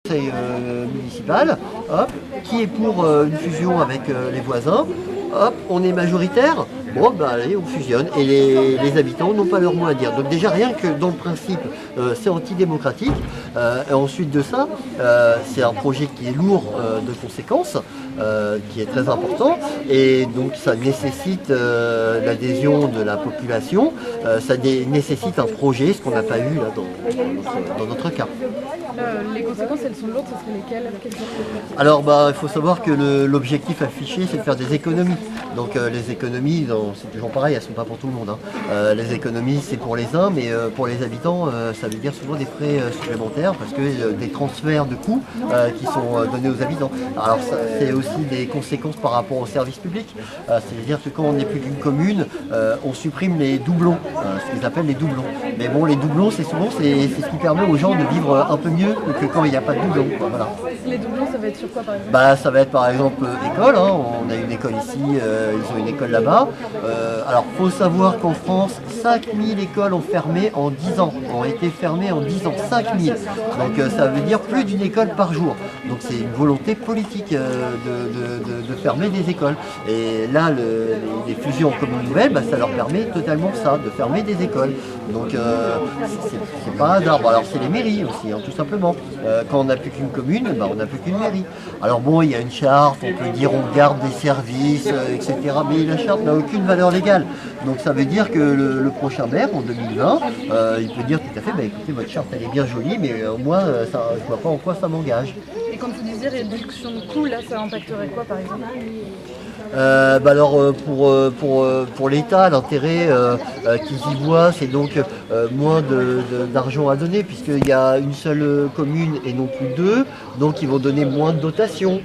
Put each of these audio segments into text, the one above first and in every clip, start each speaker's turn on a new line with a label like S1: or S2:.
S1: Conseil municipal, hop, qui est pour une fusion avec les voisins, hop, on est majoritaire, bon ben allez, on fusionne, et les habitants n'ont pas leur mot à dire. Donc déjà rien que dans le principe, c'est antidémocratique, et ensuite de ça, c'est un projet qui est lourd de conséquences, qui est très important, et donc ça nécessite l'adhésion de la population, ça nécessite un projet, ce qu'on n'a pas eu là dans notre cas.
S2: Les conséquences, elles sont lourdes, ce seraient lesquelles?
S1: Alors il faut savoir que l'objectif affiché, c'est de faire des économies. Donc les économies, c'est toujours pareil, elles ne sont pas pour tout le monde, hein. Les économies, c'est pour les uns, mais pour les habitants, ça veut dire souvent des frais supplémentaires, parce que des transferts de coûts qui sont donnés aux habitants. Alors c'est aussi des conséquences par rapport au service public. C'est-à-dire que quand on n'est plus qu'une commune, on supprime les doublons, ce qu'ils appellent les doublons. Mais bon, les doublons, c'est ce qui permet aux gens de vivre un peu mieux que quand il n'y a pas de doublons. Voilà.
S2: Les doublons, ça va être sur quoi par exemple?
S1: Ça va être par exemple école, hein. On a une école ici, ils ont une école là-bas. Alors il faut savoir qu'en France, 5000 écoles ont fermé en 10 ans, ont été fermées en 10 ans, 5000. Donc ça veut dire plus d'une école par jour. Donc c'est une volonté politique de fermer des écoles. Et là, les fusions en communes nouvelles, ça leur permet totalement ça, de fermer des écoles. Donc c'est pas un hasard. Alors c'est les mairies aussi, hein, tout simplement. Quand on n'a plus qu'une commune, on n'a plus qu'une mairie. Alors bon, il y a une charte, on peut dire on garde des services, etc. Mais la charte n'a aucune valeur légale. Donc ça veut dire que le prochain maire, en 2020, il peut dire tout à fait, écoutez, votre charte elle est bien jolie, mais moi, je ne vois pas en quoi ça m'engage.
S2: Et quand vous disiez réduction de coûts, là, ça impacterait quoi par exemple?
S1: Pour l'État, l'intérêt qu'ils y voient, c'est donc moins d'argent à donner, puisqu'il y a une seule commune et non plus deux, donc ils vont donner moins de dotation,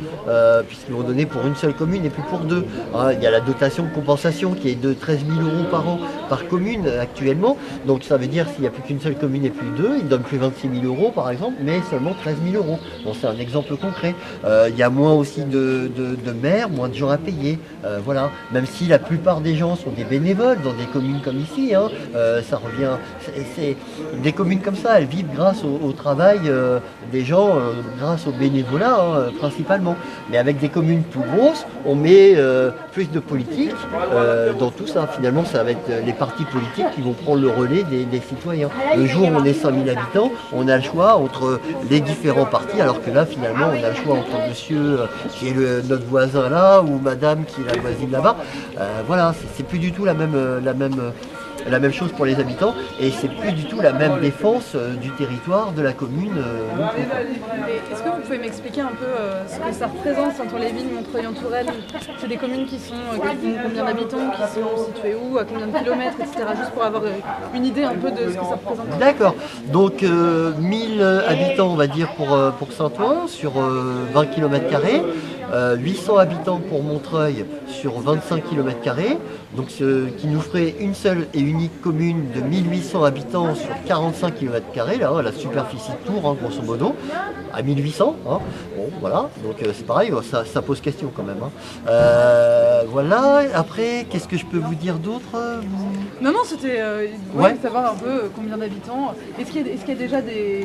S1: puisqu'ils vont donner pour une seule commune et plus pour deux. Hein, il y a la dotation de compensation qui est de 13 000 € par an par commune actuellement, donc ça veut dire s'il n'y a plus qu'une seule commune et plus deux, ils ne donnent plus 26 000 € par exemple, mais seulement 13 000 €. Bon, c'est un exemple concret. Il y a moins aussi de maires, moins de gens à payer. Voilà, même si la plupart des gens sont des bénévoles dans des communes comme ici, hein, ça revient. C'est des communes comme ça, elles vivent grâce au travail des gens, grâce au bénévolat principalement. Mais avec des communes plus grosses, on met plus de politique dans tout ça. Finalement, ça va être les partis politiques qui vont prendre le relais des citoyens. Le jour où on est 5000 habitants, on a le choix entre les différents partis, alors que là, finalement, on a le choix entre monsieur qui est notre voisin là, ou madame qui est la voisine là-bas. Voilà, c'est plus du tout la même chose pour les habitants, et c'est plus du tout la même défense du territoire de la commune.
S2: Est-ce que vous pouvez m'expliquer un peu ce que ça représente, Saint-Ouen-les-Vignes, Montreuil-en-Touraine? C'est des communes qui ont combien d'habitants, qui sont situées où, à combien de kilomètres, etc. Juste pour avoir une idée un peu de ce que ça représente.
S1: D'accord, donc 1000 habitants on va dire pour Saint-Ouen sur 20 km². 800 habitants pour Montreuil sur 25 km², donc ce qui nous ferait une seule et unique commune de 1800 habitants sur 45 km², là, la superficie de Tours, grosso modo, à 1800. Bon, voilà, donc c'est pareil, ça pose question quand même. Voilà, après, qu'est-ce que je peux vous dire d'autre?
S2: Non, c'était savoir un peu combien d'habitants. Est-ce qu'il y a déjà des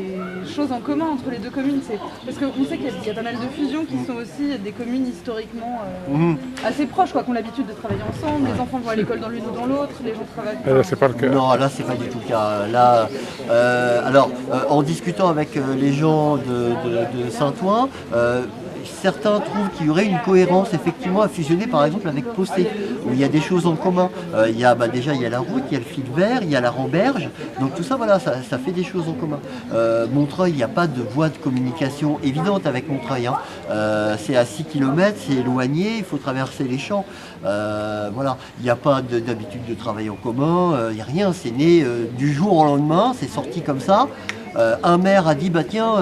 S2: choses en commun entre les deux communes? Parce qu'on sait qu'il y a pas mal de fusions qui sont aussi des communes historiquement assez proches, qui ont l'habitude de travailler ensemble. Les enfants vont à l'école dans l'une ou dans l'autre, les gens travaillent.
S1: C'est pas le cas. Non, là c'est pas du tout le cas. Là, en discutant avec les gens de Saint-Ouen, certains trouvent qu'il y aurait une cohérence effectivement à fusionner par exemple avec Posté, où il y a des choses en commun. Déjà il y a la route, il y a le fil vert, il y a la Ramberge, donc tout ça voilà, ça fait des choses en commun. Montreuil, il n'y a pas de voie de communication évidente avec Montreuil. C'est à 6 km, c'est éloigné, il faut traverser les champs. Voilà, il n'y a pas d'habitude de travail en commun, il n'y a rien, c'est né du jour au lendemain, c'est sorti comme ça. Un maire a dit tiens,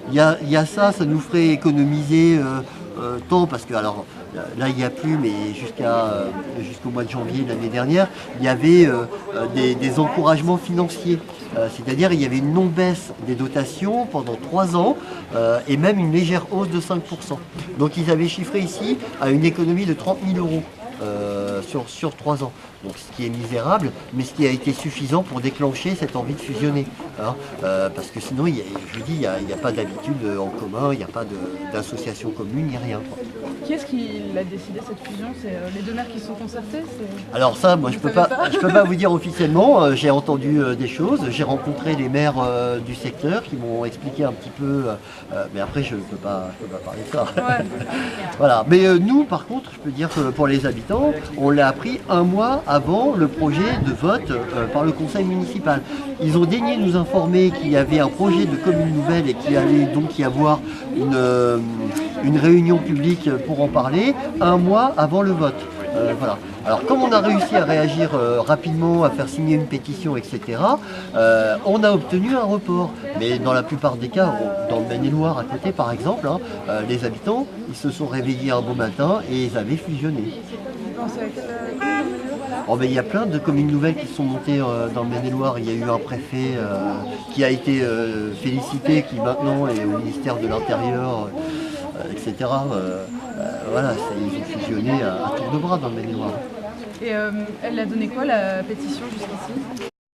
S1: il y a ça nous ferait économiser tant, parce que alors là il n'y a plus, mais jusqu'au mois de janvier de l'année dernière, il y avait des encouragements financiers, c'est-à-dire il y avait une non-baisse des dotations pendant 3 ans et même une légère hausse de 5%. Donc ils avaient chiffré ici à une économie de 30 000 € sur 3 ans. donc ce qui est misérable, mais ce qui a été suffisant pour déclencher cette envie de fusionner. Hein. Parce que sinon, je vous dis, il n'y a pas d'habitude en commun, il n'y a pas d'association commune, il n'y a rien. Quoi.
S2: Qui est-ce qui l'a décidé cette fusion? C'est les deux maires qui se sont concertés?
S1: Alors ça, moi je peux pas vous dire officiellement, j'ai entendu des choses, j'ai rencontré les maires du secteur qui m'ont expliqué un petit peu, mais après je peux pas parler de ça.
S2: Ouais.
S1: Voilà. Mais nous par contre, je peux dire que pour les habitants, on l'a appris un mois avant le projet de vote par le conseil municipal. Ils ont daigné nous informer qu'il y avait un projet de commune nouvelle et qu'il allait donc y avoir une réunion publique pour en parler un mois avant le vote. Voilà. Alors comme on a réussi à réagir rapidement, à faire signer une pétition, etc., on a obtenu un report. Mais dans la plupart des cas, dans le Maine-et-Loire à côté par exemple, hein, les habitants, ils se sont réveillés un beau matin et ils avaient fusionné. Oh, ben, il y a plein de communes nouvelles qui sont montées dans le Maine-et-Loire. Il y a eu un préfet qui a été félicité, qui maintenant est au ministère de l'Intérieur, etc. Voilà, ils ont fusionné à tour de bras dans le Maine-et-Loire.
S2: Et elle a donné quoi la pétition jusqu'ici?